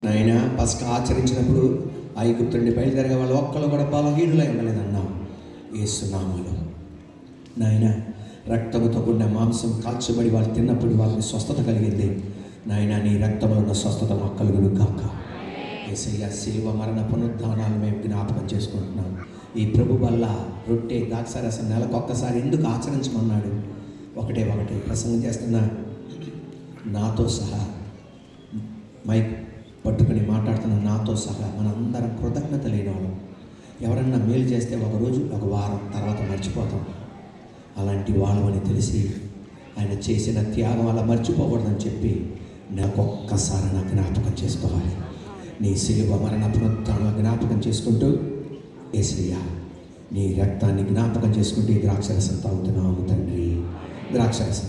నాయన పస్కా ఆచరించినప్పుడు ఐగుప్తు నుండి బయలుదేరగా వాళ్ళు ఒక్కళ్ళు కూడా బలహీనులై ఉండలేదన్నావు. యేసునామములో నాయన రక్తముతో కూడిన మాంసం కాల్చబడి వాళ్ళు తిన్నప్పుడు వాళ్ళకి స్వస్థత కలిగింది. నాయన నీ రక్తంలో ఉన్న స్వస్థత మాకు కలుగును గాక. యేసయ్య శిలువ మరణ పునరుద్ధానాలు మేము జ్ఞాపకం చేసుకుంటున్నాం. ఈ ప్రభు వల్ల రొట్టె ద్రాక్షారసం నెలకొక్కసారి ఎందుకు ఆచరించమన్నాడు? ఒకటే ప్రసంగం చేస్తున్నా నాతో సహా మైక్ పట్టుకుని మాట్లాడుతున్న నాతో సహా మనందరం కృతజ్ఞత లేని వాళ్ళం. ఎవరన్నా మేలు చేస్తే ఒకరోజు ఒక వారం తర్వాత మర్చిపోతాం. అలాంటి వాళ్ళమని తెలిసి ఆయన చేసిన త్యాగం అలా మర్చిపోకూడదని చెప్పి నాకొక్కసారి నా జ్ఞాపకం చేసుకోవాలి. నీ శిలువ మరణ పునరుద్ధానాలు జ్ఞాపకం చేసుకుంటూ యేసయ్యా నీ రక్తాన్ని జ్ఞాపకం చేసుకుంటూ ఈ ద్రాక్షరసం తాగుతున్నాము తండ్రి. ద్రాక్షరసం